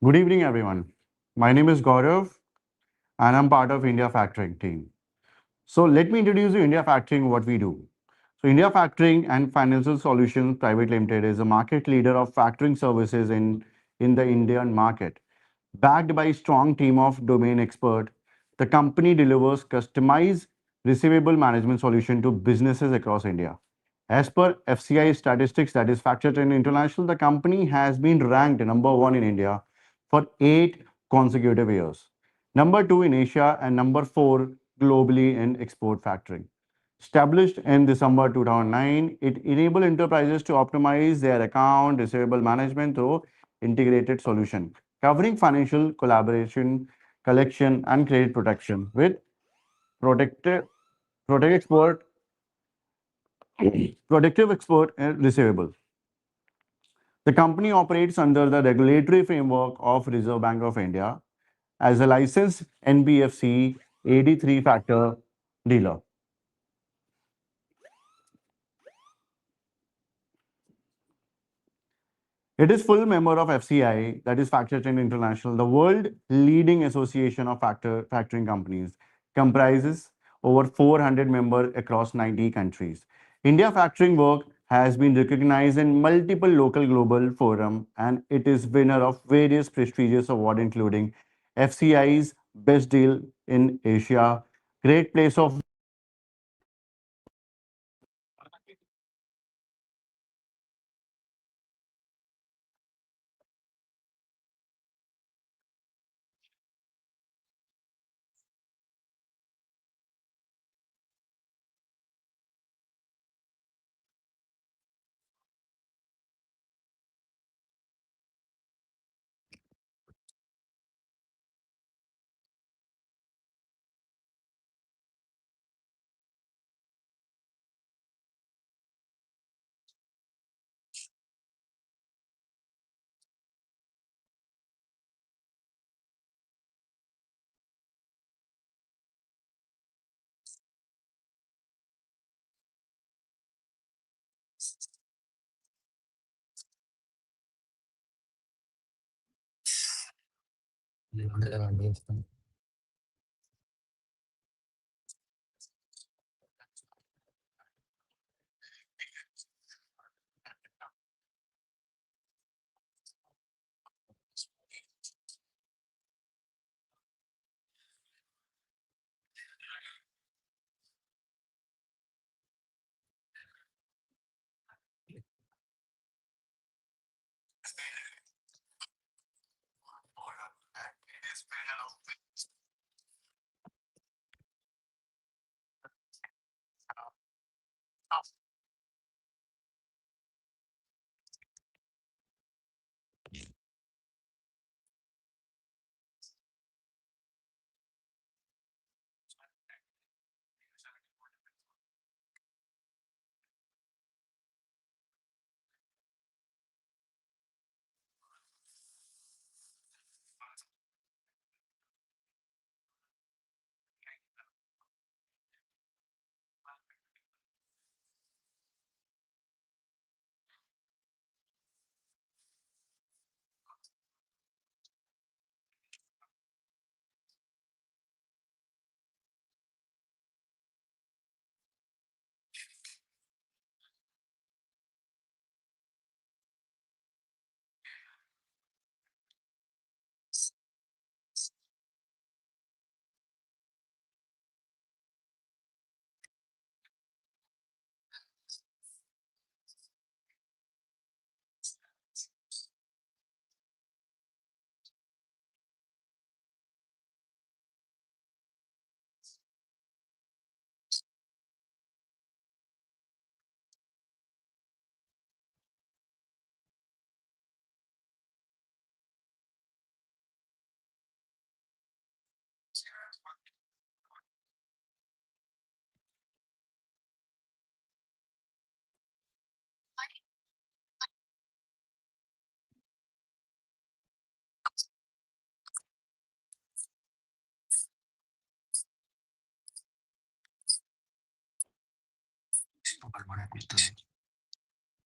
Good evening, everyone. My name is Gaurav, and I'm part of India Factoring team. So let me introduce you India Factoring, what we do. So India Factoring and Financial Solutions Private Limited is a market leader of factoring services in the Indian market. Backed by a strong team of domain experts, the company delivers customized receivable management solution to businesses across India. As per FCI statistics that is Factored in International, the company has been ranked number one in India for 8 consecutive years, number two in Asia, and number four globally in export factoring. Established in December 2009, it enables enterprises to optimize their account receivable management through integrated solution, covering financial collaboration, collection, and credit protection with protected protect export, protective export and receivable. The company operates under the regulatory framework of Reserve Bank of India as a licensed NBFC 83 factor dealer. It is full member of FCI, that is Factor Trend International, the world leading association of factoring companies, comprises over 400 members across 90 countries. India factoring work has been recognized in multiple local global forum and it is winner of various prestigious awards including FCI's Best Deal in Asia, Great Place of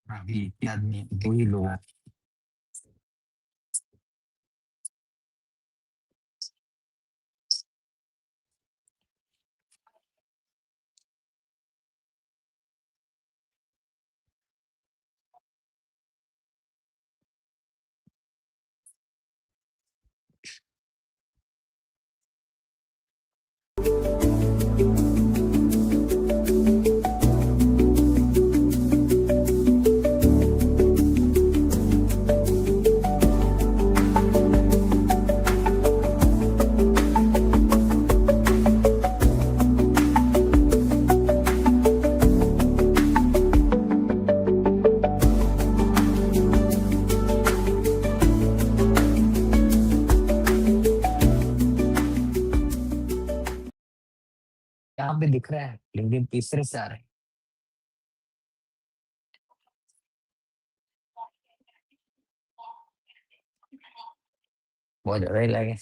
bravi, ti addui loro. पे दिख रहा है, LinkedIn तीसरे से आ रहा है। बहुत ज्यादा ही लगे।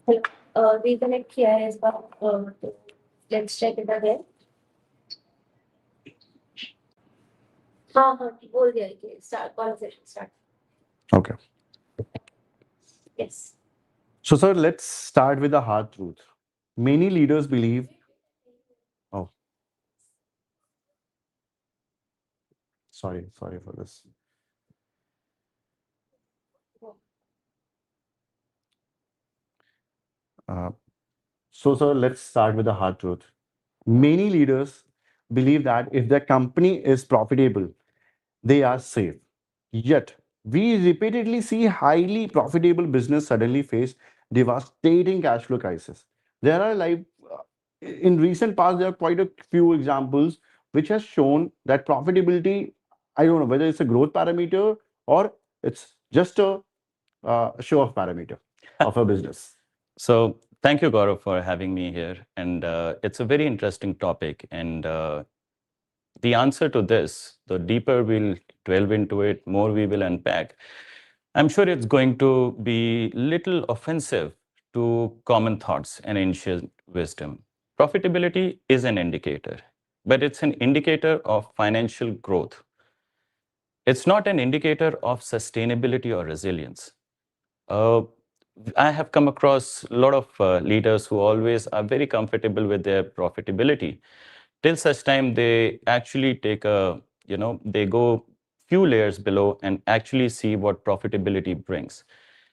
Hello. Reconnect किया है इस बार. तो let's check it again. हाँ हाँ बोल दिया कि start conversation start. Okay. Yes. So, sir, let's start with the hard truth. Many leaders believe. Oh, sorry for this. Uh, so, sir, let's start with the hard truth. Many leaders believe that if their company is profitable, they are safe. Yet, we repeatedly see highly profitable business suddenly face devastating cash flow crisis. There are in recent past, there are quite a few examples which has shown that profitability, I don't know whether it's a growth parameter or it's just a show off parameter of a business. So thank you, Gaurav, for having me here. And it's a very interesting topic. And the answer to this, the deeper we'll delve into it, more we will unpack. I'm sure it's going to be little offensive to common thoughts and ancient wisdom. Profitability is an indicator, but it's an indicator of financial growth. It's not an indicator of sustainability or resilience. Uh, I have come across a lot of leaders who always are very comfortable with their profitability till such time they actually take a, they go few layers below and actually see what profitability brings.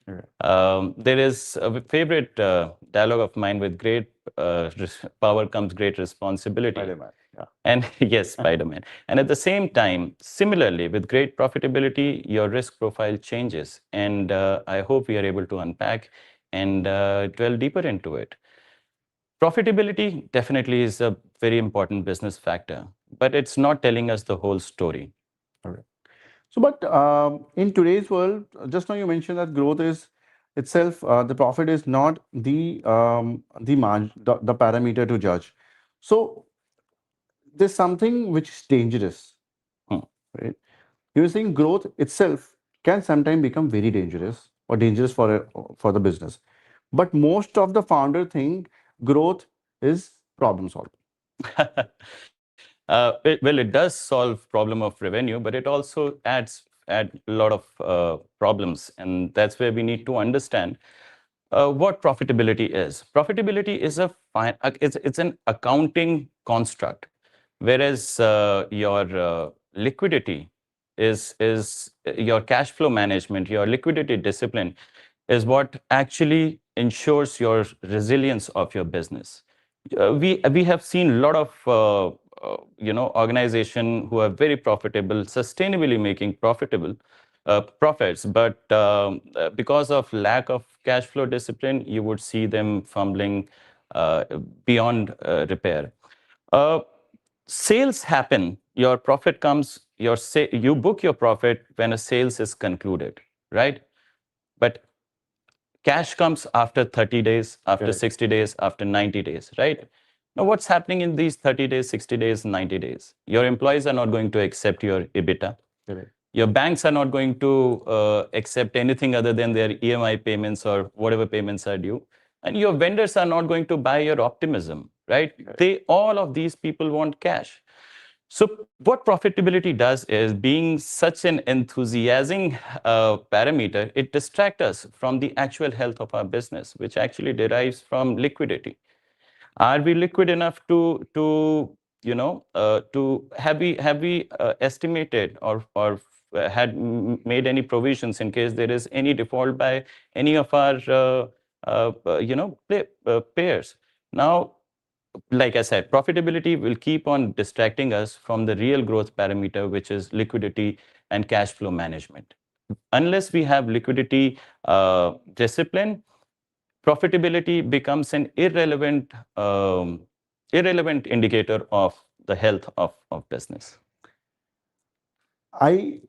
There is a favorite dialogue of mine with great power comes great responsibility. Spider-Man, yeah. And yes, Spider-Man. And at the same time, similarly, with great profitability, your risk profile changes. And I hope we are able to unpack and delve deeper into it. Profitability definitely is a very important business factor, but it's not telling us the whole story. Okay. So, but in today's world, just now you mentioned that growth is itself, the profit is not the parameter to judge. So, there's something which is dangerous, Hmm. right? You're saying growth itself can sometimes become very dangerous or dangerous for the business. But most of the founder think growth is problem solving. It does solve problem of revenue, but it also add a lot of problems, and that's where we need to understand what profitability is. Profitability is it's an accounting construct, whereas your liquidity is your cash flow management, your liquidity discipline is what actually ensures your resilience of your business. We have seen a lot of organization who are very profitable, sustainably making profitable profits, but because of lack of cash flow discipline, you would see them fumbling beyond repair. Uh, Sales happen, your profit comes, you book your profit when a sales is concluded, right? But cash comes after 30 days, after Correct. 60 days, after 90 days, right? Now, what's happening in these 30 days, 60 days, 90 days? Your employees are not going to accept your EBITDA. Correct. Your banks are not going to accept anything other than their EMI payments or whatever payments are due. And your vendors are not going to buy your optimism, right? All of these people want cash. So what profitability does is, being such an enthusiasm parameter, it distracts us from the actual health of our business, which actually derives from liquidity. Are we liquid enough to have we estimated or had made any provisions in case there is any default by any of our payers? Now, like I said, profitability will keep on distracting us from the real growth parameter, which is liquidity and cash flow management. unless we have liquidity discipline, profitability becomes an irrelevant indicator of the health of business. I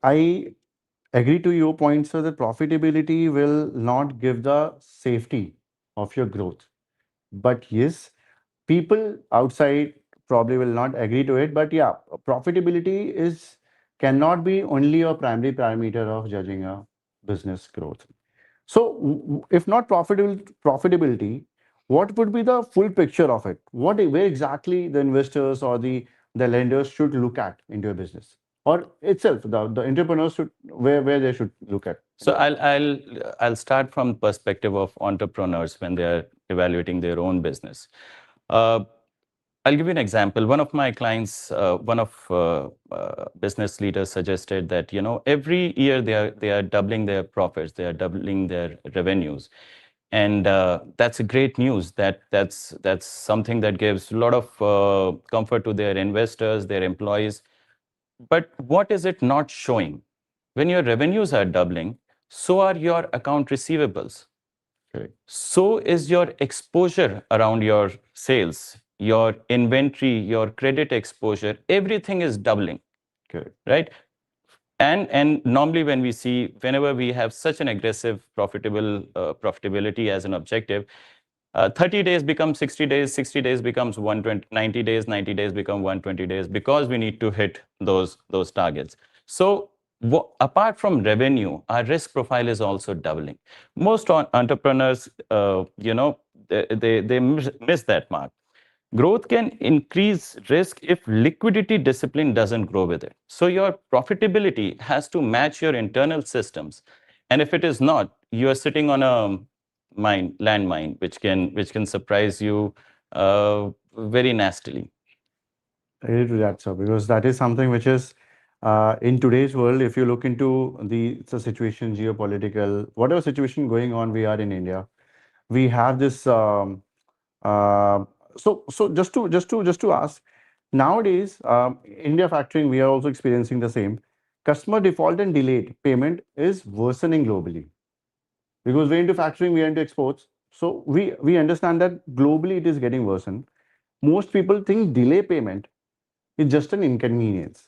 agree to your point, sir, that profitability will not give the safety of your growth. But yes, people outside probably will not agree to it. But yeah, profitability is cannot be only a primary parameter of judging a business growth. So, if not profitability, what would be the full picture of it? Where exactly the investors or the lenders should look at into a business, or itself the entrepreneurs should where they should look at? So I'll start from perspective of entrepreneurs when they are evaluating their own business. Uh, I'll give you an example. One of my clients, one of business leaders suggested that, every year they are doubling their profits, they are doubling their revenues, and that's a great news. That's something that gives a lot of comfort to their investors, their employees. But what is it not showing? When your revenues are doubling, so are your account receivables. Correct. So is your exposure around your sales, your inventory, your credit exposure, everything is doubling, Correct. right? And normally whenever we have such an aggressive profitability as an objective, 30 days becomes 60 days, 60 days becomes 120, 90 days, 90 days become 120 days, because we need to hit those targets. So apart from revenue, our risk profile is also doubling. Most entrepreneurs, they miss that mark. Growth can increase risk if liquidity discipline doesn't grow with it. So your profitability has to match your internal systems. And if it is not, you are sitting on a landmine, which can surprise you very nastily. I agree to that, sir, because that is something which is in today's world. If you look into the situation, geopolitical, whatever situation going on, we are in India. We have this. Uh, so just to ask, nowadays, India factoring, we are also experiencing the same. Customer default and delayed payment is worsening globally because we're into factoring, we're into exports. So we understand that globally it is getting worsened. Most people think delay payment is just an inconvenience.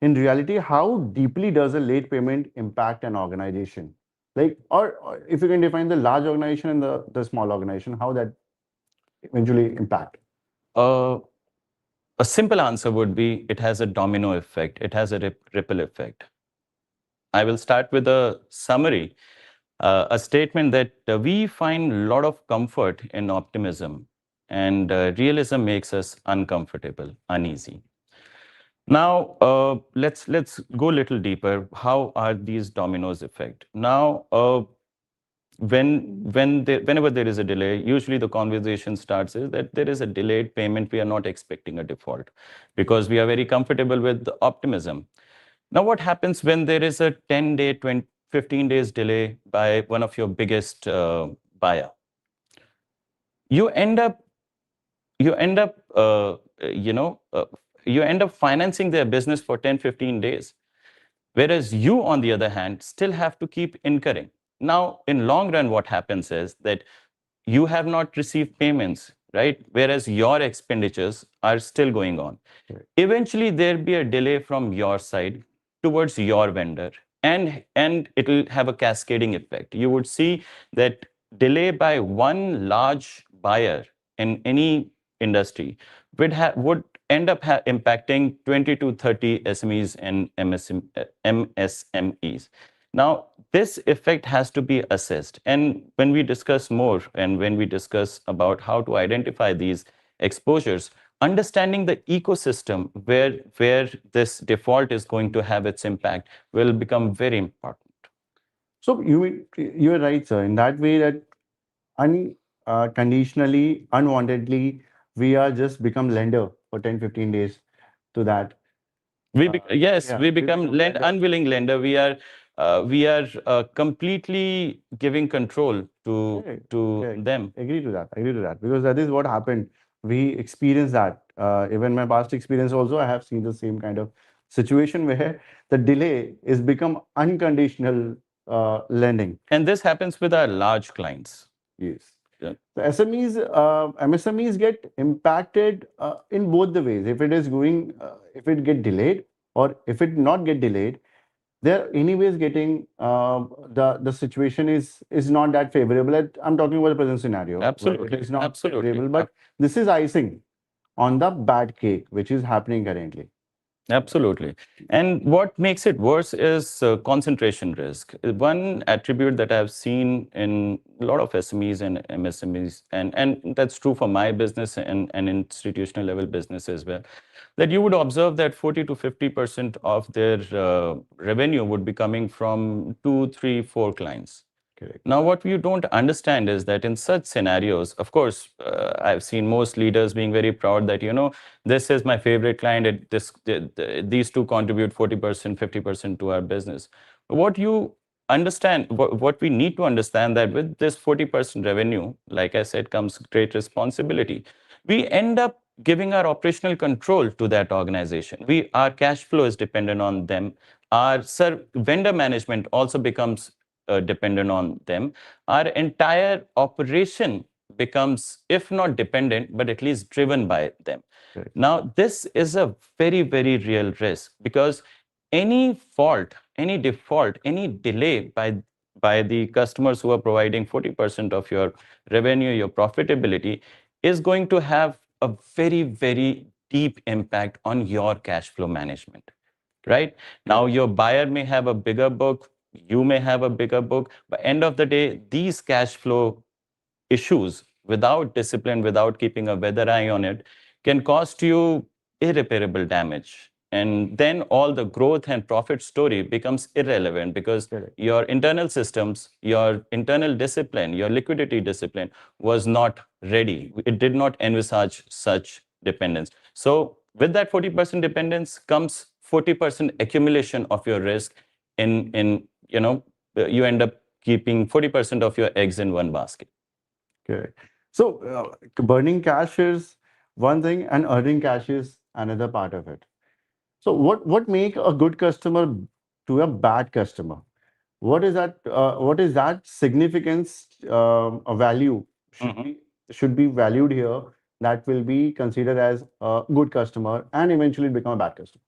In reality, how deeply does a late payment impact an organization? Like, or if you can define the large organization and the small organization, how that eventually impact? Uh, a simple answer would be it has a domino effect. It has a ripple effect. I will start with a summary, a statement that we find a lot of comfort in optimism, and realism makes us uncomfortable, uneasy. Now, let's go a little deeper. How are these dominoes effect? Now, whenever there is a delay, usually the conversation starts is that there is a delayed payment. We are not expecting a default because we are very comfortable with the optimism. Now, what happens when there is a 10-day, 20, 15 days delay by one of your biggest buyer? You end up you end up you know you end up financing their business for 10, 15 days, whereas you, on the other hand, still have to keep incurring. Now, in long run, what happens is that you have not received payments, right? Whereas your expenditures are still going on. Right. Eventually, there'll be a delay from your side towards your vendor, and it will have a cascading effect. You would see that delay by one large buyer in any industry would end up impacting 20 to 30 SMEs and MSMEs. Now, this effect has to be assessed. And when we discuss more and when we discuss about how to identify these exposures, understanding the ecosystem where this default is going to have its impact will become very important. So you're right, sir. In that way, that unconditionally, unwantedly, we are just become lender for 10, 15 days to that. Yes, Yeah, we we become become lender. unwilling lender. We are completely giving control to Correct, to correct. them. Agree to that. Agree to that. Because that is what happened. We experienced that. Even my past experience also, I have seen the same kind of situation where the delay is become unconditional lending. And this happens with our large clients. Yes. Yeah. The SMEs, MSMEs get impacted in both the ways. If it is going, if it get delayed or if it not get delayed, they're anyways getting the situation is not that favorable. I'm talking about the present scenario where it Absolutely. is not Absolutely. favorable, but this is icing on the bad cake, which is happening currently. Absolutely. And what makes it worse is concentration risk. One attribute that I've seen in a lot of SMEs and MSMEs, and that's true for my business and institutional level business as well, that you would observe that 40 to 50% of their revenue would be coming from two, three, four clients. Correct. Now, what you don't understand is that in such scenarios, of course, I've seen most leaders being very proud that, this is my favorite client. These two contribute 40%, 50% to our business. What you understand, what we need to understand that with this 40% revenue, like I said, comes great responsibility. We end up giving our operational control to that organization. Our cash flow is dependent on them. Our vendor management also becomes dependent on them. Our entire operation becomes, if not dependent, but at least driven by them. Right. Now, this is a very, very real risk because any fault, any default, any delay by the customers who are providing 40% of your revenue, your profitability, is going to have a very, very deep impact on your cash flow management. Right? Now, your buyer may have a bigger book, you may have a bigger book, but end of the day, these cash flow issues without discipline, without keeping a weather eye on it, can cost you irreparable damage. And then all the growth and profit story becomes irrelevant because Correct. your internal systems, your internal discipline, your liquidity discipline was not ready. It did not envisage such dependence. So with that 40% dependence comes 40% accumulation of your risk you end up keeping 40% of your eggs in one basket. Correct. So burning cash is one thing, and earning cash is another part of it. So what make a good customer to a bad customer? What is that? What is that significance? A value should be valued here that will be considered as a good customer and eventually become a bad customer.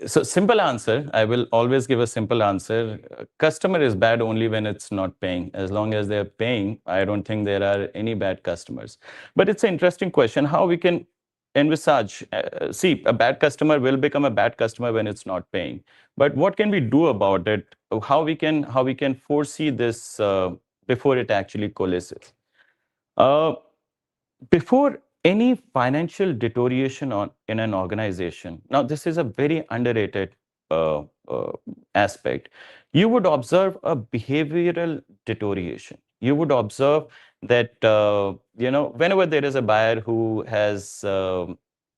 So simple answer, I will always give a simple answer. Customer is bad only when it's not paying. As long as they're paying, I don't think there are any bad customers. But it's an interesting question how we can envisage. See, a bad customer will become a bad customer when it's not paying. But what can we do about it? How we can foresee this before it actually coalesces? Uh, Before any financial deterioration in an organization, now this is a very underrated uh, uh, aspect, you would observe a behavioral deterioration. You would observe that, whenever there is a buyer who has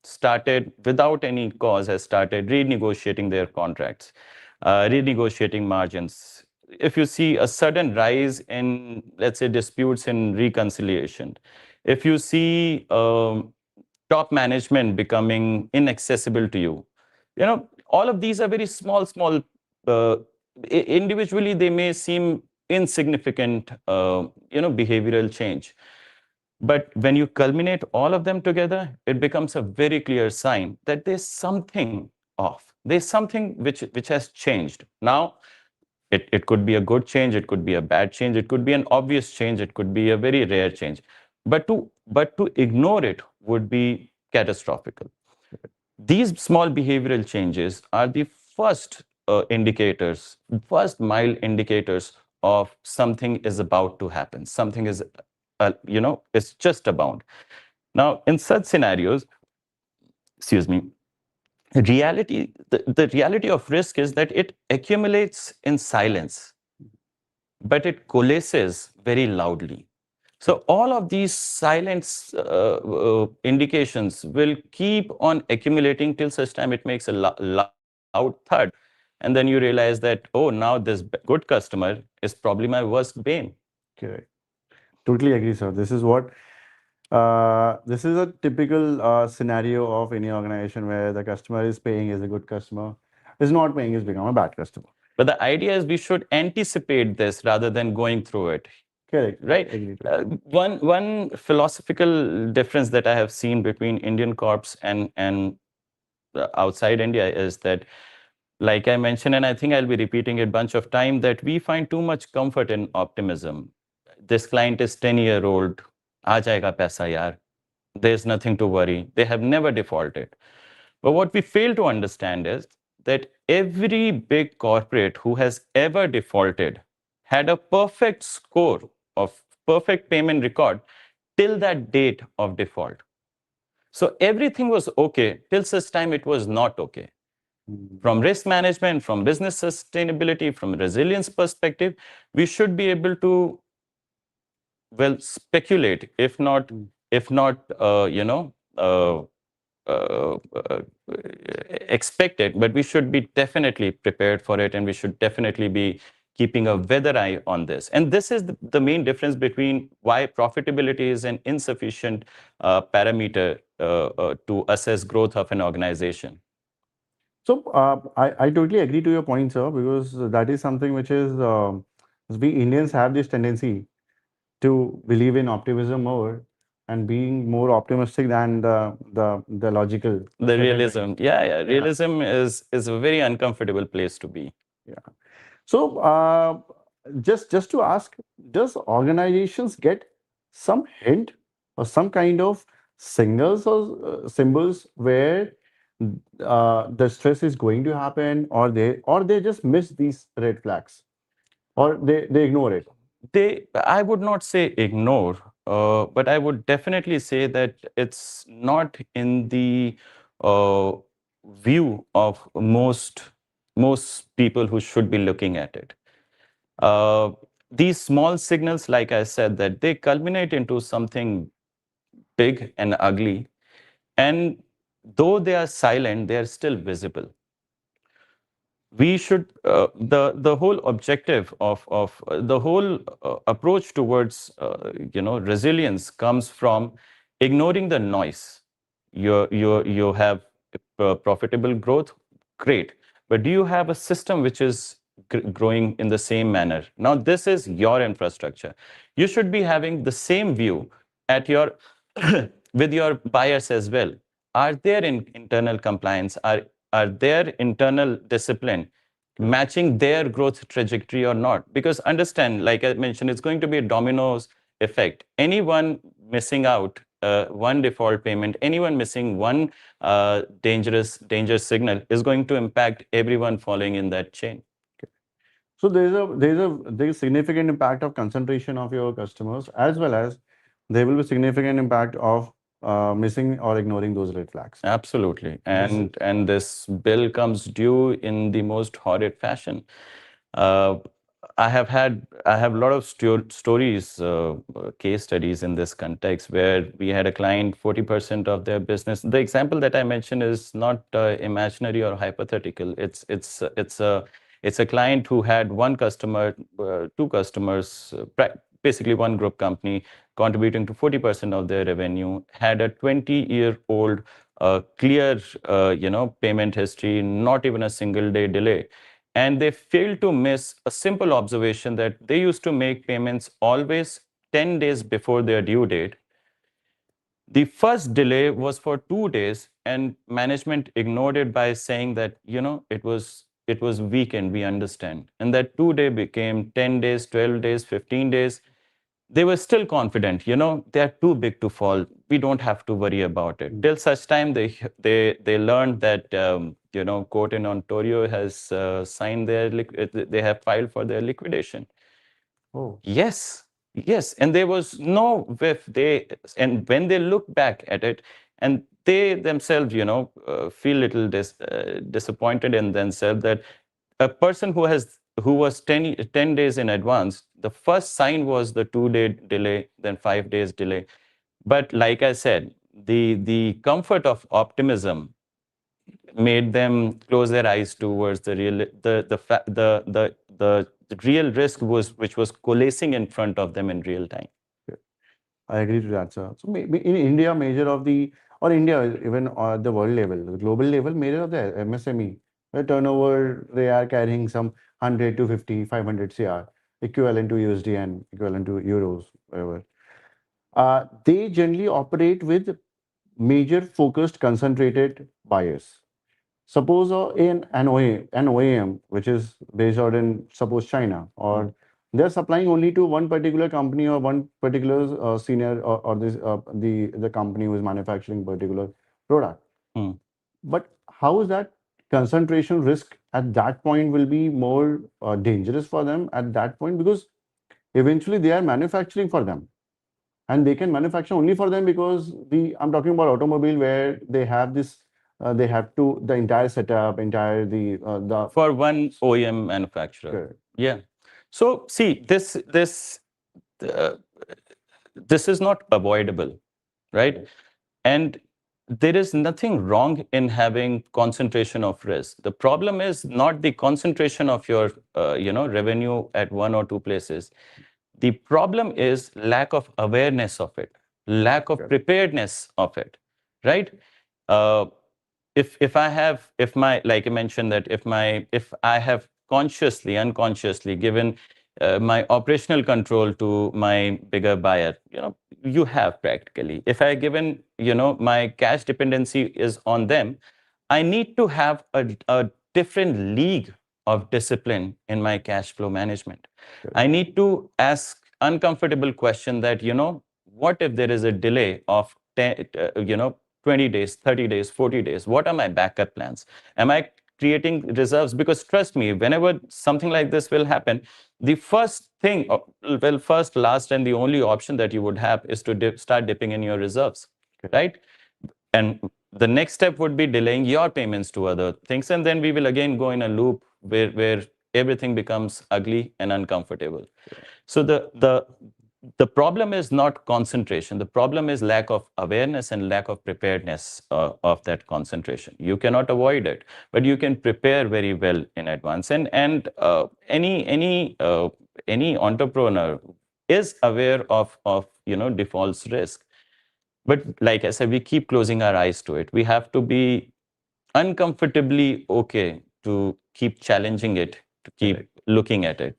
started without any cause, has started renegotiating their contracts, renegotiating margins. If you see a sudden rise in, let's say, disputes in reconciliation, if you see top management becoming inaccessible to you, all of these are very small. Individually, they may seem insignificant, behavioral change. But when you culminate all of them together, it becomes a very clear sign that there's something off. There's something which has changed. Now, it could be a good change, it could be a bad change, it could be an obvious change, it could be a very rare change. But to ignore it would be catastrophical. These small behavioral changes are the first first mild indicators of something is about to happen. Something is, it's just abound. Now, in such scenarios, excuse me, the reality of risk is that it accumulates in silence, but it coalesces very loudly. So all of these silence indications will keep on accumulating till such time it makes a loud thud. And then you realize that, oh, now this good customer is probably my worst bane. Correct. Totally agree, sir. This is a typical scenario of any organization where the customer is paying is a good customer, is not paying is become a bad customer. But the idea is we should anticipate this rather than going through it. Correct. Right. Agree to that. One philosophical difference that I have seen between Indian corps and outside India is that, like I mentioned, and I think I'll be repeating it a bunch of time, that we find too much comfort in optimism. This client is 10-year-old, aa jayega paisa yaar. There's nothing to worry. They have never defaulted. But what we fail to understand is that every big corporate who has ever defaulted had a perfect score of perfect payment record till that date of default. So everything was okay till such time it was not okay. From risk management, from business sustainability, from resilience perspective, we should be able to, well, speculate, if not, uh, uh, expect it, but we should be definitely prepared for it, and we should definitely be keeping a weather eye on this. And this is the main difference between why profitability is an insufficient parameter to assess growth of an organization. So I totally agree to your point, sir, because that is something which is we Indians have this tendency to believe in optimism more and being more optimistic than the logical. The certain realism, things. yeah, realism is a very uncomfortable place to be. Yeah. So just to ask, does organizations get some hint or some kind of signals or symbols where the stress is going to happen, or they just miss these red flags, or they ignore it? I would not say ignore, but I would definitely say that it's not in the uh, view of most people who should be looking at it. Uh, these small signals, like I said, that they culminate into something big and ugly, and though they are silent, they are still visible. We should the whole objective of the whole approach towards resilience comes from ignoring the noise. You have profitable growth, great, but do you have a system which is growing in the same manner? Now this is your infrastructure. You should be having the same view at your with your buyers as well. Are there in internal compliance? Are their internal discipline matching their growth trajectory or not? Because understand, like I mentioned, it's going to be a dominoes effect. Anyone missing out one default payment, anyone missing one danger signal is going to impact everyone following in that chain. So there's significant impact of concentration of your customers, as well as there will be significant impact of missing or ignoring those red flags. Absolutely. This is- And this bill comes due in the most horrid fashion. Uh, I have a lot of stories, case studies in this context where we had a client, 40% of their business. The example that I mentioned is not imaginary or hypothetical. It's a client who had one customer, two customers, basically one group company contributing to 40% of their revenue, had a 20-year-old clear, payment history, not even a single day delay. And they failed to miss a simple observation that they used to make payments always 10 days before their due date. The first delay was for 2 days, and management ignored it by saying that, it was weekend, we understand. And that 2 day became 10 days, 12 days, 15 days. They were still confident, they are too big to fall. We don't have to worry about it. Till such time they learned that court in Ontario has signed they have filed for their liquidation. Oh, Yes, yes, and there was no whiff. And when they look back at it, and they themselves, feel little disappointed in themselves that a person who was 10 days in advance, the first sign was the 2 day delay, then 5 days delay. But like I said, the comfort of optimism made them close their eyes towards the real the real risk which was coalescing in front of them in real time. I agree to that, sir. So in India, major of the, or India, even the world level, the global level, major of the MSME, the turnover, they are carrying some 100 to 50, 500 CR, equivalent to USD and equivalent to euros, whatever. They generally operate with major focused concentrated buyers. Suppose an OEM, which is based out in, suppose, China, or they're supplying only to one particular company or one particular senior, or the company who is manufacturing particular product. Hmm. But how is that concentration risk at that point will be more dangerous for them at that point, because eventually they are manufacturing for them, and they can manufacture only for them because I'm talking about automobile where they have this, they have to the entire setup, entire the For one OEM manufacturer. correct. Yeah. So see, uh, this is not avoidable, right? And there is nothing wrong in having concentration of risk. The problem is not the concentration of your, revenue at one or two places. The problem is lack of awareness of it, lack of Correct. preparedness of it, right? Uh, if I have, if my, like I mentioned, that if I have consciously, unconsciously given my operational control to my bigger buyer, you have practically. If I given, my cash dependency is on them, I need to have a different league of discipline in my cash flow management. I Correct. need to ask uncomfortable question that, what if there is a delay of 10, 20 days, 30 days, 40 days? What are my backup plans? Am I creating reserves? Because trust me, whenever something like this will happen, the first thing, well, first, last, and the only option that you would have is to start dipping in your reserves, Correct. right? And the next step would be delaying your payments to other things. And then we will again go in a loop where everything becomes ugly and uncomfortable. So the problem is not concentration. The problem is lack of awareness and lack of preparedness of that concentration. You cannot avoid it, but you can prepare very well in advance. And any entrepreneur is aware of defaults risk. But like I said, we keep closing our eyes to it. We have to be uncomfortably okay to keep challenging it, to keep Correct. looking at it.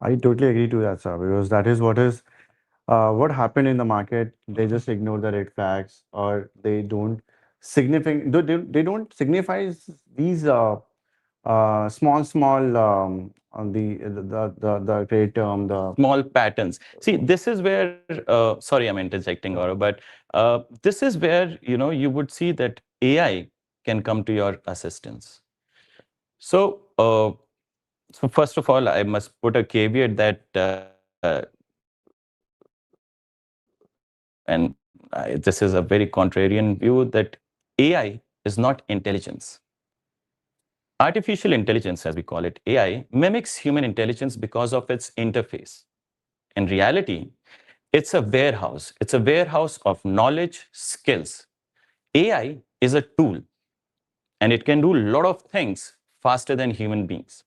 I totally agree to that, sir, because that is what happened in the market. They just ignore the red flags, or they don't they don't signify these small on the trade term, the Small patterns. See, this is where, sorry, I'm interjecting, Gaurav, but this is where, you would see that AI can come to your assistance. So, so first of all, I must put a caveat that, and this is a very contrarian view, that AI is not intelligence. Artificial intelligence, as we call it, AI, mimics human intelligence because of its interface. In reality, it's a warehouse. It's a warehouse of knowledge, skills. AI is a tool, and it can do a lot of things faster than human beings.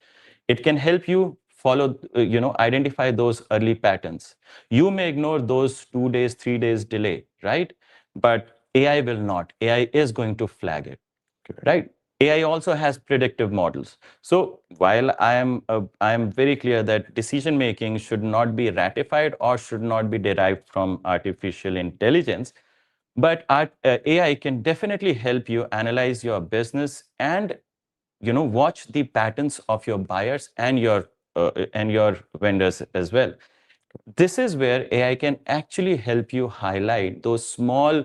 It can help you follow, identify those early patterns. You may ignore those 2 days, 3 days delay, right? But AI will not. AI is going to flag it, correct. right? AI also has predictive models. So while I am very clear that decision making should not be ratified or should not be derived from artificial intelligence, but AI can definitely help you analyze your business and watch the patterns of your buyers and your vendors as well. This is where AI can actually help you highlight those small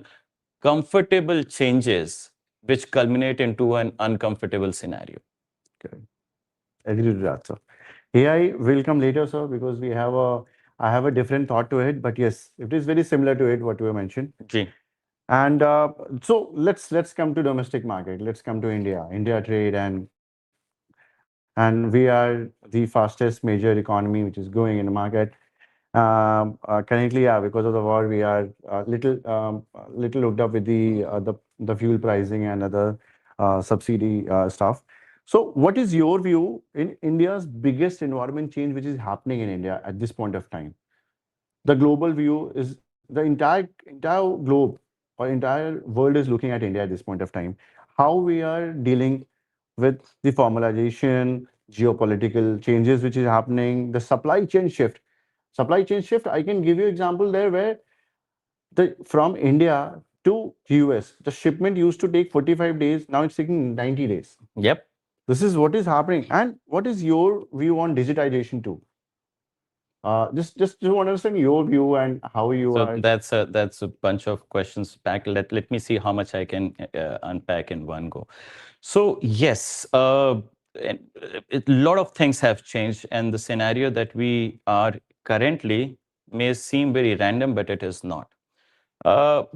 comfortable changes which culminate into an uncomfortable scenario. Correct. Agree to that, sir. AI will come later, sir, because I have a different thought to it. But yes, it is very similar to it what you have mentioned. Ji. And so let's come to domestic market. Let's come to India trade, and we are the fastest major economy which is growing in the market. Currently, yeah, because of the war, we are little looked up with the fuel pricing and other subsidy stuff. So, what is your view in India's biggest environment change which is happening in India at this point of time? The global view is the entire globe or entire world is looking at India at this point of time. How we are dealing with the formalization, geopolitical changes which is happening, the supply chain shift. Supply chain shift, I can give you example there where the from India to US, the shipment used to take 45 days, now it's taking 90 days. Yep. This is what is happening. And what is your view on digitization too? Just to understand your view and how you So are. that's a bunch of questions packed. Let me see how much I can unpack in one go. So yes, a lot of things have changed, and the scenario that we are currently may seem very random, but it is not.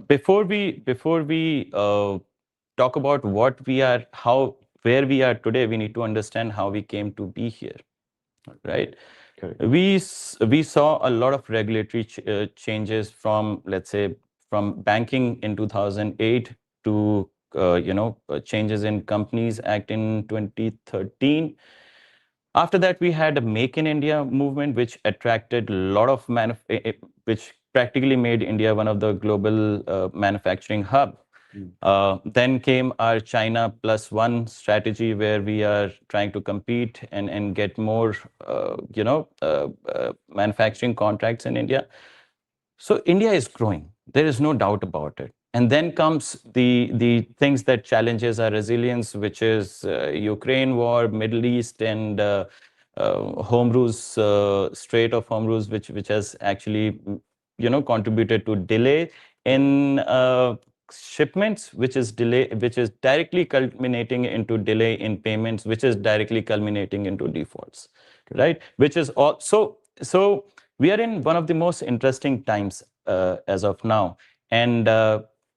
Before we talk about what we are, how where we are today, we need to understand how we came to be here, right? Correct. We saw a lot of regulatory changes from, let's say, from banking in 2008 to changes in Companies Act in 2013. After that, we had a Make in India movement, which attracted a lot of which practically made India one of the global manufacturing hub. Then came our China plus one strategy, where we are trying to compete and get more, manufacturing contracts in India. So India is growing. There is no doubt about it. And then comes the things that challenges our resilience, which is Ukraine war, Middle East, and Hormuz, Strait of Hormuz, which has actually contributed to delay in shipments, which is directly culminating into delay in payments, which is directly culminating into defaults, right? Which is also so we are in one of the most interesting times as of now. And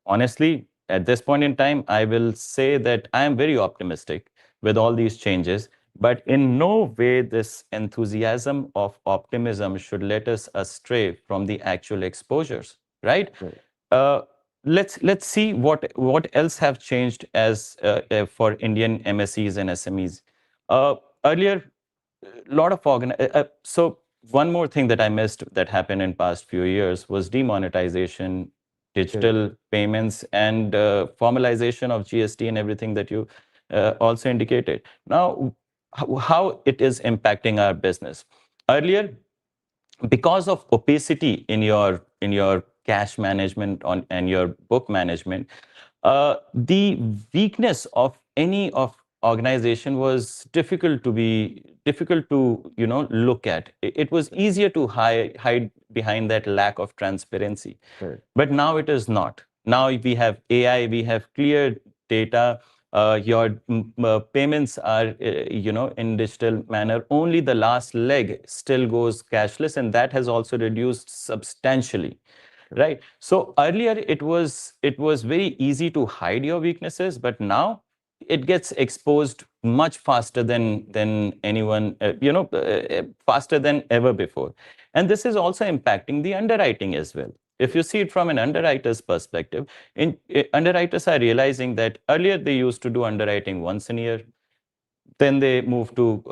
honestly, at this point in time, I will say that I am very optimistic with all these changes. But in no way this enthusiasm of optimism should let us astray from the actual exposures, right? Right. Let's see what else have changed as for Indian MSEs and SMEs. Earlier, lot of so one more thing that I missed that happened in past few years was demonetization, digital payments, and formalization of GST and everything that you also indicated. Now, how it is impacting our business. Earlier, because of opacity in your cash management on and your book management, the weakness of any of organization was difficult to look at. It was easier to hide behind that lack of transparency. Correct. But now it is not. Now we have AI, we have clear data. Your payments are, in digital manner. Only the last leg still goes cashless, and that has also reduced substantially, right? So earlier it was very easy to hide your weaknesses, but now it gets exposed much faster than anyone, faster than ever before. And this is also impacting the underwriting as well. If you see it from an underwriter's perspective, underwriters are realizing that earlier they used to do underwriting once a year, then they move to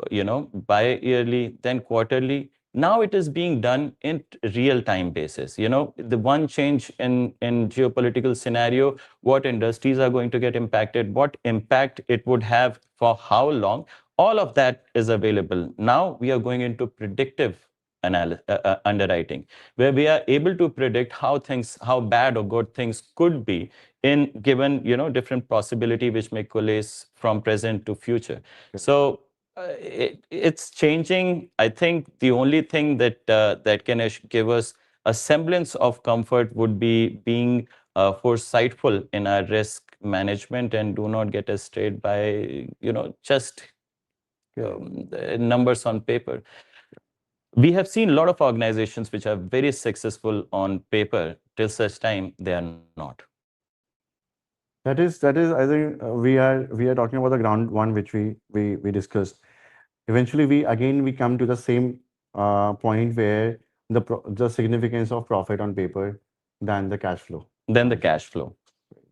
bi-yearly, then quarterly. Now it is being done in real time basis. The one change in geopolitical scenario, what industries are going to get impacted, what impact it would have for how long, all of that is available. Now we are going into predictive underwriting, where we are able to predict how bad or good things could be in given different possibility which may coalesce from present to future. So it's changing. I think the only thing that can give us a semblance of comfort would be being foresightful in our risk management and do not get strayed by just numbers on paper. We have seen a lot of organizations which are very successful on paper till such time they are not. That is. I think we are talking about the ground one which we discussed. Eventually, we come to the same point where the significance of profit on paper than the cash flow. Then the cash flow.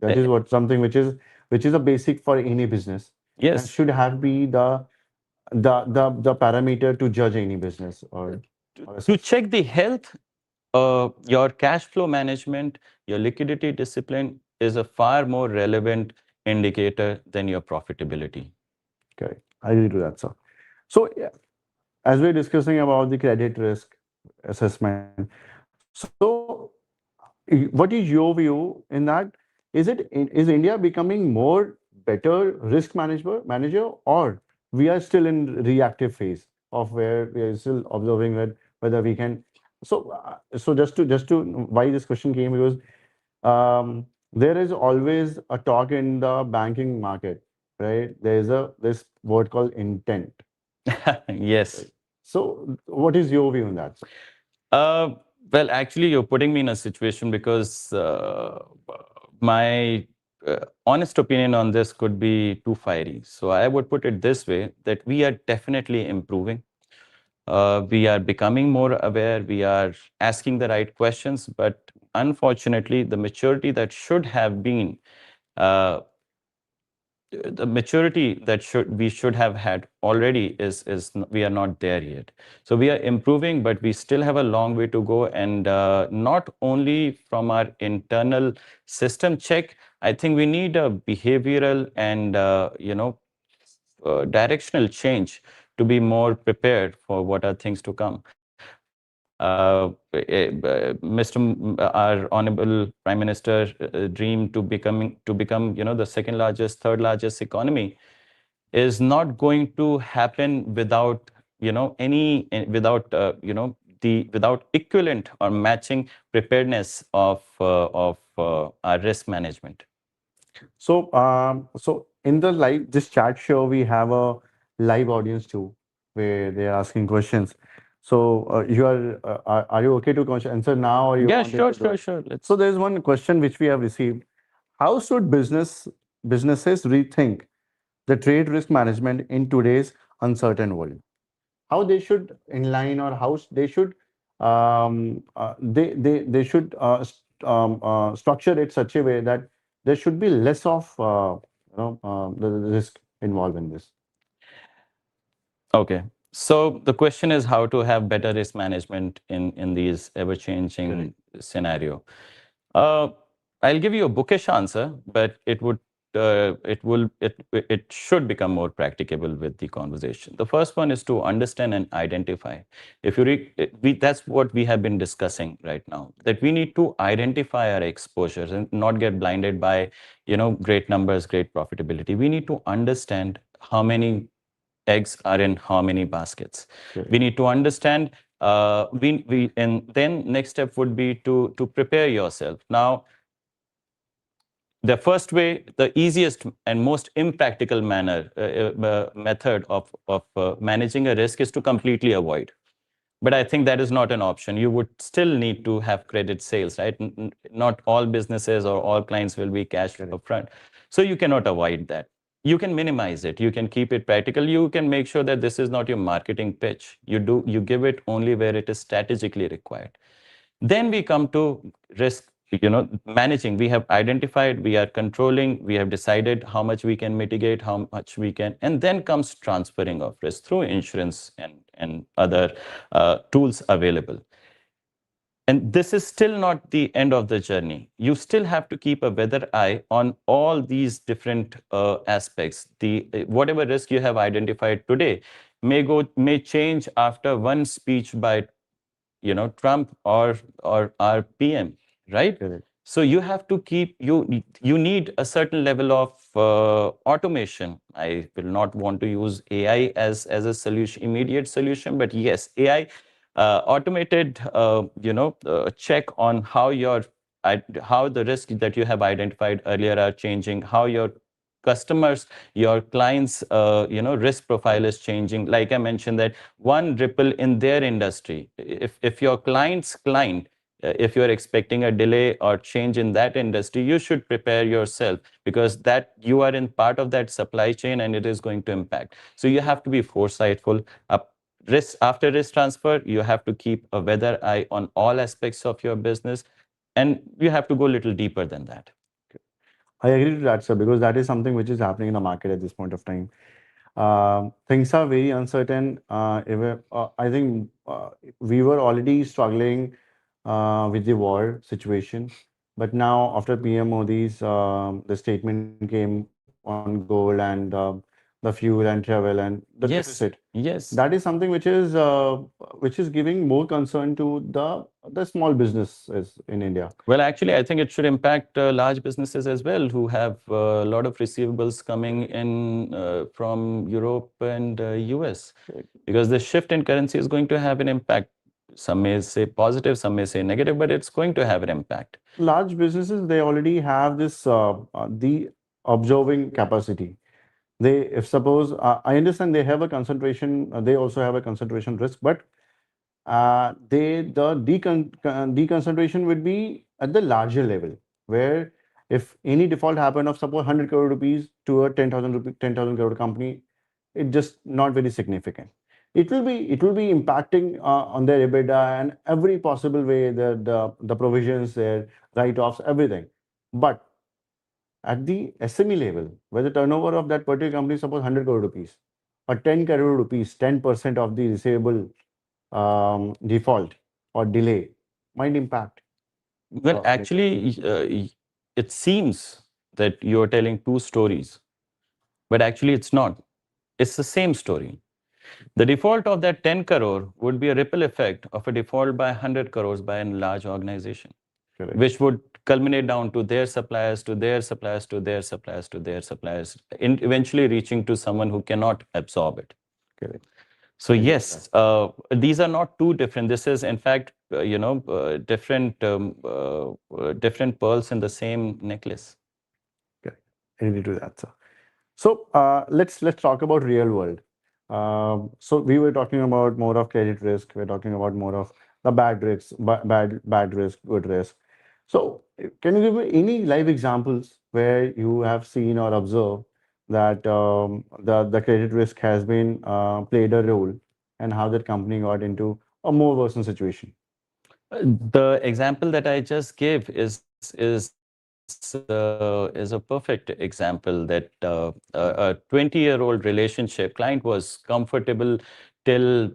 That is what something which is a basic for any business. And Yes. should have be the parameter to judge any business or a To check the health, your cash flow management, your liquidity discipline is a far more relevant indicator than your profitability. Correct. I agree to that, sir. So, as we're discussing about the credit risk assessment, so what is your view in that? Is India becoming more better risk manager, or we are still in reactive phase of where we are still observing whether we can. So just to why this question came, because there is always a talk in the banking market, right? This word called intent. Yes. Right. So what is your view on that, sir? Uh, well, actually, you're putting me in a situation because my honest opinion on this could be too fiery. So I would put it this way, that we are definitely improving. We are becoming more aware. We are asking the right questions. But unfortunately, the maturity that should have been uh, the maturity that we should have had already we are not there yet. So we are improving, but we still have a long way to go. And not only from our internal system check, I think we need a behavioral and directional change to be more prepared for what are things to come. Our honorable Prime Minister dream to become, the second largest, third largest economy is not going to happen without, without, the without equivalent or matching preparedness of our risk management. So in the live this chat show, we have a live audience too, where they are asking questions. So are you okay to answer now, or you Yeah, wanted sure, to do sure, it? sure. So Let's. there's one question which we have received. How should businesses rethink the trade risk management in today's uncertain world? How they should inline, or how they should they should structure it such a way that there should be less of the risk involved in this. Okay. So the question is how to have better risk management in these ever-changing Correct. scenario. Uh, I'll give you a bookish answer, but it should become more practicable with the conversation. The first one is to understand and identify. If you that's what we have been discussing right now, that we need to identify our exposures and not get blinded by, great numbers, great profitability. We need to understand how many eggs are in how many baskets. We Correct. need to understand. And then next step would be to prepare yourself. Now, the first way, the easiest and most impractical method of managing a risk is to completely avoid. But I think that is not an option. You would still need to have credit sales, right? Not all businesses or all clients will be cash Correct. upfront. So you cannot avoid that. You can minimize it. You can keep it practical. You can make sure that this is not your marketing pitch. You give it only where it is strategically required. Then we come to risk, managing. We have identified, we are controlling, we have decided how much we can mitigate, how much we can, and then comes transferring of risk through insurance and other tools available. And this is still not the end of the journey. You still have to keep a weather eye on all these different aspects. The whatever risk you have identified today may change after one speech by Trump or our PM, right? Correct. So you have to keep you need a certain level of automation. I will not want to use AI as a solution, immediate solution, but yes, AI automated check on how the risk that you have identified earlier are changing, how your customers, your clients risk profile is changing. Like I mentioned, that one ripple in their industry, if your client's client, if you're expecting a delay or change in that industry, you should prepare yourself, because that you are in part of that supply chain and it is going to impact. So you have to be foresightful. Risk after risk transfer, you have to keep a weather eye on all aspects of your business, and you have to go a little deeper than that. I agree to that, sir, because that is something which is happening in the market at this point of time. Things are very uncertain. I think we were already struggling with the war situation, but now after PM Modi's the statement came on gold and the fuel and travel and the Yes, deficit. yes. That is something which is giving more concern to the small businesses in India. Well, actually, I think it should impact large businesses as well who have a lot of receivables coming in from Europe and US, Correct. because the shift in currency is going to have an impact. Some may say positive, some may say negative, but it's going to have an impact. Large businesses, they already have this the observing capacity. They, if suppose, I understand they have a concentration, they also have a concentration risk, but the deconcentration would be at the larger level, where if any default happen of suppose 100 crore rupees to a 10,000 rupee 10,000 crore company, it just not very significant. It will be impacting on their EBITDA and every possible way, the provisions, their write-offs, everything. But at the SME level, where the turnover of that particular company is suppose 100 crore rupees or 10 crore rupees, 10% of the receivable default or delay might impact. Well, actually, it seems that you're telling two stories, but actually, it's not. It's the same story. The default of that 10 crore would be a ripple effect of a default by 100 crores by a large organization, Correct. which would culminate down to their suppliers, to their suppliers, to their suppliers, to their suppliers, eventually reaching to someone who cannot absorb it. Correct. So I agree with yes, these are not too different. This is, in fact, different pearls in the same necklace. Correct. I agree to that, sir. So let's talk about real world. So we were talking about more of credit risk. We're talking about more of the bad risks, bad risk, good risk. So can you give me any live examples where you have seen or observed that the credit risk has been played a role, and how that company got into a more worsened situation? The example that I just gave is a perfect example that a 20-year-old relationship client was comfortable till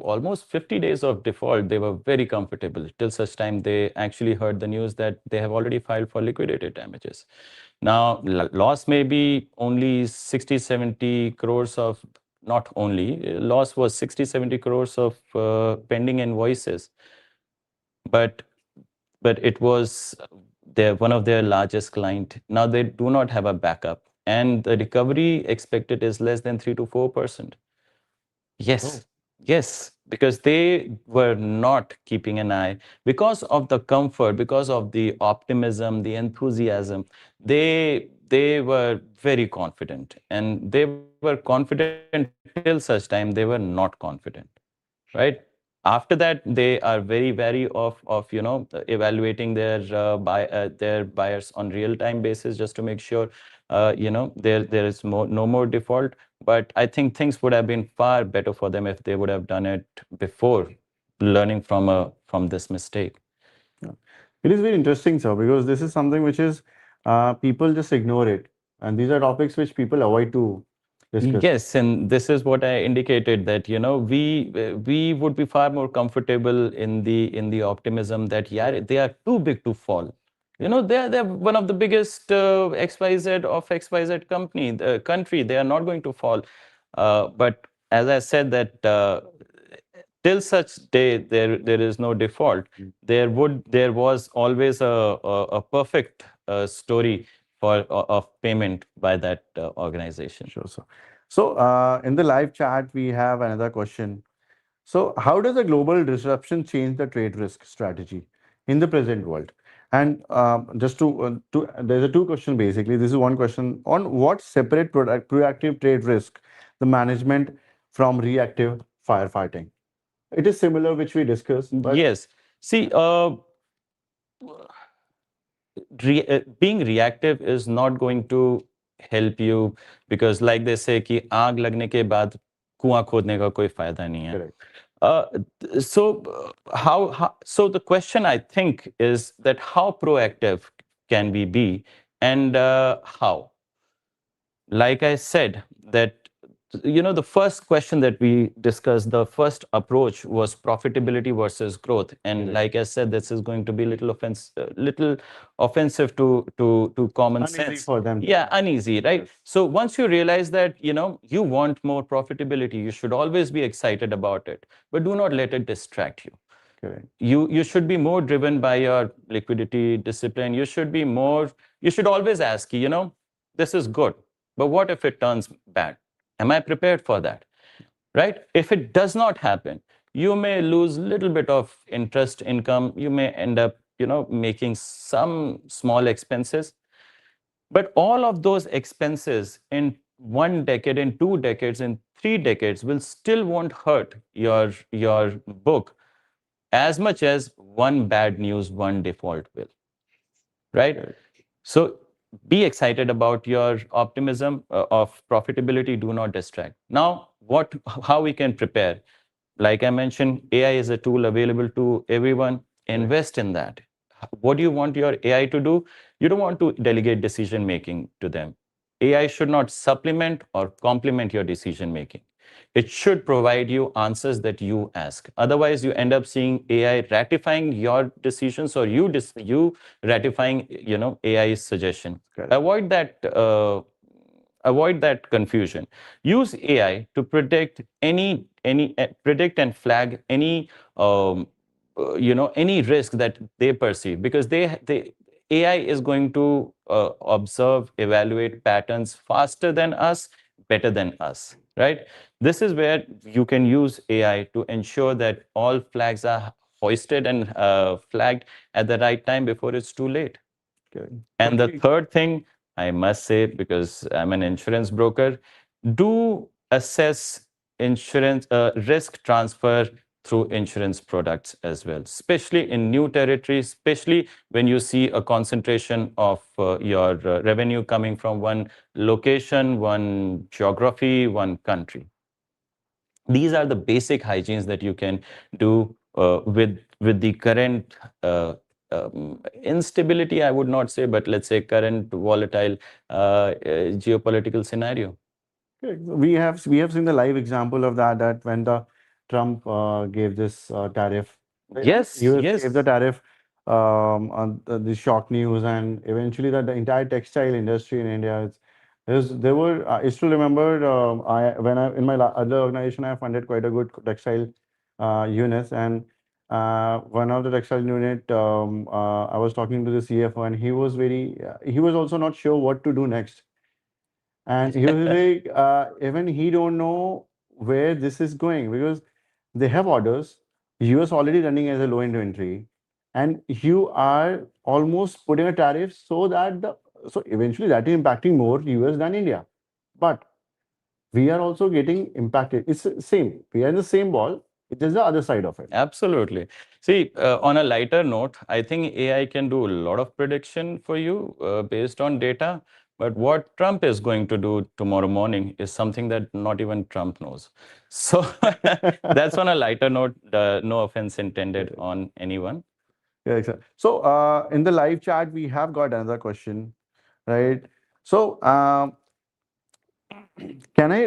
almost 50 days of default. They were very comfortable till such time they actually heard the news that they have already filed for liquidated damages. Now, loss may be only 60, 70 crores of, not only, loss was 60, 70 crores of pending invoices. But it was one of their largest client. Now they do not have a backup, and the recovery expected is less than 3 to 4%. Yes, Oh. yes, because they were not keeping an eye because of the comfort, because of the optimism, the enthusiasm. They were very confident, and they were confident till such time they were not confident, right? After that, they are very wary of evaluating their buyers on real time basis, just to make sure there is no more default. But I think things would have been far better for them if they would have done it before learning from this mistake. Yeah. It is very interesting, sir, because this is something which is people just ignore it, and these are topics which people avoid to discuss. Yes, and this is what I indicated, that we would be far more comfortable in the optimism that, yeah, they are too big to fall. They're one of the biggest XYZ of XYZ country. They are not going to fall. But as I said, that till such day there is no default. Mm. There was always a perfect story of payment by that organization. Sure, sir. So in the live chat, we have another question. So how does the global disruption change the trade risk strategy in the present world? And just to there's a two question basically. This is one question on what separate proactive trade risk, the management from reactive firefighting. It is similar, which we discussed, but Yes. See, being reactive is not going to help you, because like they say कि आग लगने के बाद कुआं खोदने का कोई फायदा नहीं है. correct. So the question, I think, is that how proactive can we be, and how? Like I said, that the first question that we discussed, the first approach was profitability versus growth. And Correct. like I said, this is going to be little offensive to common Uneasy sense. for them. Yeah, uneasy, right? Yes. So once you realize that, you want more profitability, you should always be excited about it, but do not let it distract you. Correct. You should be more driven by your liquidity discipline. You should always ask, this is good, but what if it turns bad? Am I prepared for that? Right? If it does not happen, you may lose a little bit of interest income. You may end up, making some small expenses. But all of those expenses in 1 decade, in 2 decades, in 3 decades will still won't hurt your book as much as one bad news, one default will. Right? Correct. So be excited about your optimism of profitability. Do not distract. Now, how we can prepare? Like I mentioned, AI is a tool available to everyone. Invest in that. What do you want your AI to do? You don't want to delegate decision making to them. AI should not supplement or complement your decision making. It should provide you answers that you ask. Otherwise, you end up seeing AI ratifying your decisions, or you ratifying, AI's suggestion. Correct. Avoid that confusion. Use AI to predict and flag any risk that they perceive, because they AI is going to observe, evaluate patterns faster than us, better than us, right? This is where you can use AI to ensure that all flags are hoisted and flagged at the right time before it's too late. Correct. And the Totally. third thing I must say, because I'm an insurance broker, do assess insurance risk transfer through insurance products as well, especially in new territories, especially when you see a concentration of your revenue coming from one location, one geography, one country. These are the basic hygienes that you can do with the current instability, I would not say, but let's say current volatile geopolitical scenario. Correct. We have seen the live example of that when the Trump gave this tariff. Yes, US yes. gave the tariff on the shock news, and eventually that the entire textile industry in India there were I still remember I in my other organization I funded quite a good textile units, and one of the textile unit I was talking to the CFO, and he was also not sure what to do next. And he was like, even he don't know where this is going, because they have orders. US already running as a low inventory, and you are almost putting a tariff so eventually that is impacting more US than India. But we are also getting impacted. It's the same. We are in the same ball. It is the other side of it. Absolutely. See, on a lighter note, I think AI can do a lot of prediction for you based on data. But what Trump is going to do tomorrow morning is something that not even Trump knows. So that's on a lighter note. No offense intended on anyone. Yeah, exactly. So in the live chat, we have got another question, right? So can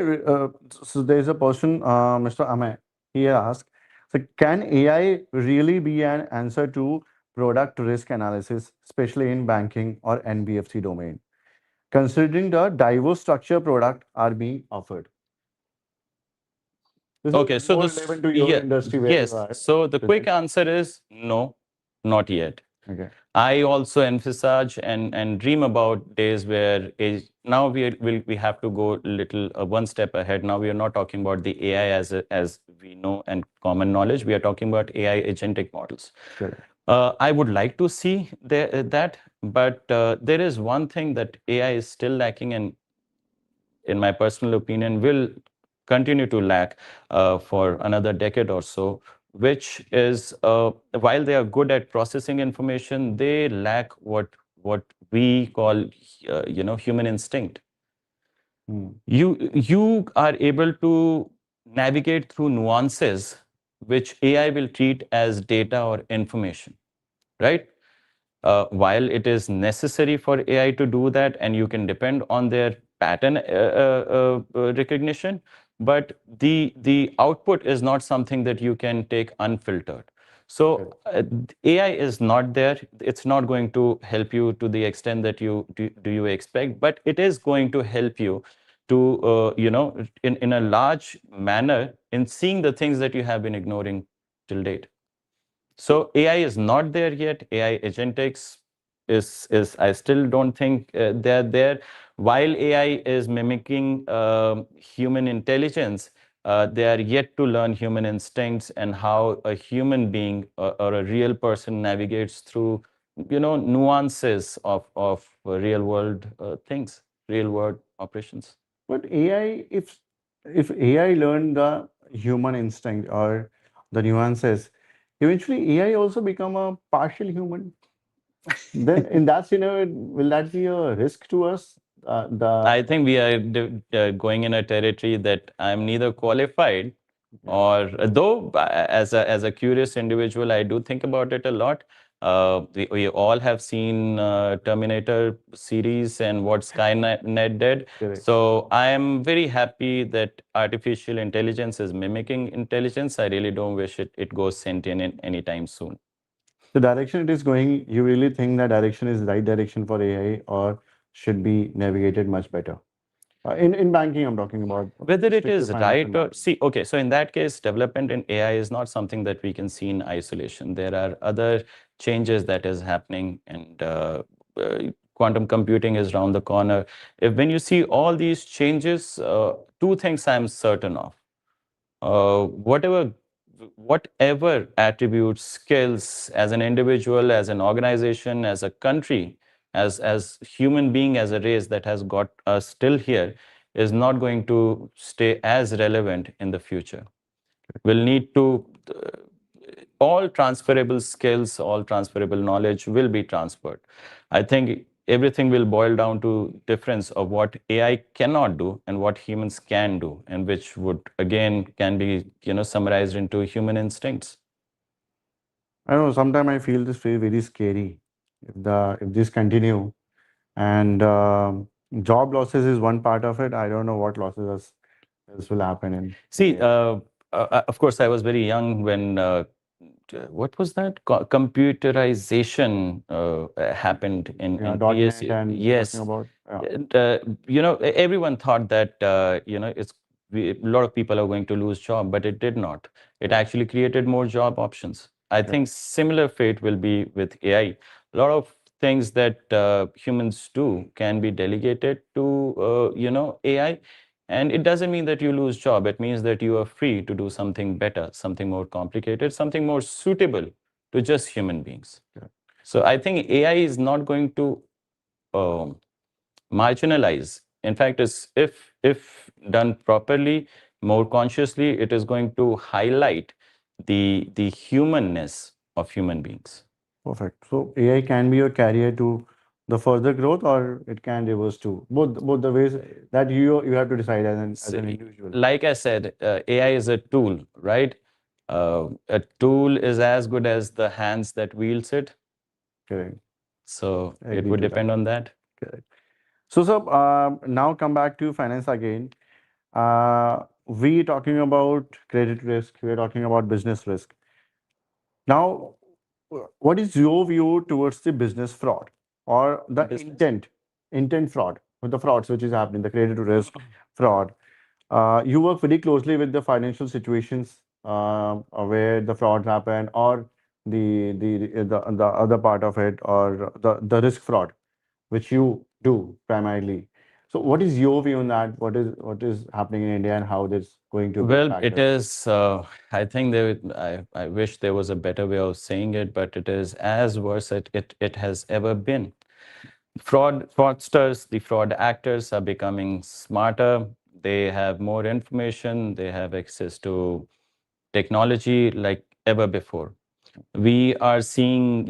so there's a person, Mr. Amay, he asked, so can AI really be an answer to product risk analysis, especially in banking or NBFC domain, considering the diverse structure product are being offered? This Okay, is so more this, relevant to your yeah, industry where you yes. are. So the quick Present. answer is no, not yet. Okay. I also emphasize and dream about days where now we have to go little one step ahead. Now we are not talking about the AI as we know and common knowledge. We are talking about AI agentic models. Correct. I would like to see that, but there is one thing that AI is still lacking, and in my personal opinion, will continue to lack for another decade or so, which is while they are good at processing information, they lack what we call human instinct. Hmm. You are able to navigate through nuances which AI will treat as data or information, right? While it is necessary for AI to do that, and you can depend on their pattern recognition, but the output is not something that you can take unfiltered. So AI is not there. It's not going to help you to the extent that do you expect, but it is going to help you to in a large manner in seeing the things that you have been ignoring till date. So AI is not there yet. AI agentics is I still don't think they're there. While AI is mimicking human intelligence, they are yet to learn human instincts and how a human being or a real person navigates through, nuances of real world things, real world operations. But AI, if AI learned the human instinct or the nuances, eventually AI also become a partial human. Then in that scenario, will that be a risk to us? I think we are going in a territory that I'm neither qualified or though as a curious individual, I do think about it a lot. We all have seen Terminator series and what Skynet did. Correct. So I am very happy that artificial intelligence is mimicking intelligence. I really don't wish it goes sentient in anytime soon. The direction it is going, you really think that direction is right direction for AI or should be navigated much better? In banking, I'm talking about. Whether it Strictly is finance right and or banking. see, okay, so in that case, development in AI is not something that we can see in isolation. There are other changes that is happening, and quantum computing is around the corner. When you see all these changes, two things I'm certain of. Whatever attributes, skills as an individual, as an organization, as a country, as human being, as a race that has got us still here, is not going to stay as relevant in the future. We'll need to all transferable skills, all transferable knowledge will be transferred. I think everything will boil down to difference of what AI cannot do and what humans can do, and which would again can be summarized into human instincts. I don't know, sometimes I feel this very, very scary if this continue. And job losses is one part of it. I don't know what losses else will happen in See, AI. of course, I was very young when what was that? Computerization happened in .NET PSU. and you're talking Yes. about And, everyone thought that, a lot of people are going to lose job, but it did not. It actually created more job options. I think similar fate will be with AI. A lot of things that humans do can be delegated to, AI. And it doesn't mean that you lose job. It means that you are free to do something better, something more complicated, something more suitable to just human beings. Yeah. So I think AI is not going to um, marginalize. In fact, if done properly, more consciously, it is going to highlight the humanness of human beings. Perfect. So AI can be a carrier to the further growth, or it can reverse too. Both the ways that you have to decide as So, an individual. like I said, AI is a tool, right? A tool is as good as the hands that wields it. Correct. So I it agree would to that. depend on that. Correct. So, sir, now come back to finance again. We talking about credit risk. We're talking about business risk. Now, what is your view towards the business fraud or the Business. intent fraud, or the frauds which is happening, the credit risk fraud? You work very closely with the financial situations where the frauds happen, or the other part of it, or the risk fraud, which you do primarily. So, what is your view on that? What is happening in India and how this going to Well, impact it us? is, I think I wish there was a better way of saying it, but it is as worse as it has ever been. Fraudsters, the fraud actors are becoming smarter. They have more information. They have access to technology like ever before. We are seeing,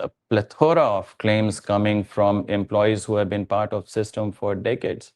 a plethora of claims coming from employees who have been part of system for decades.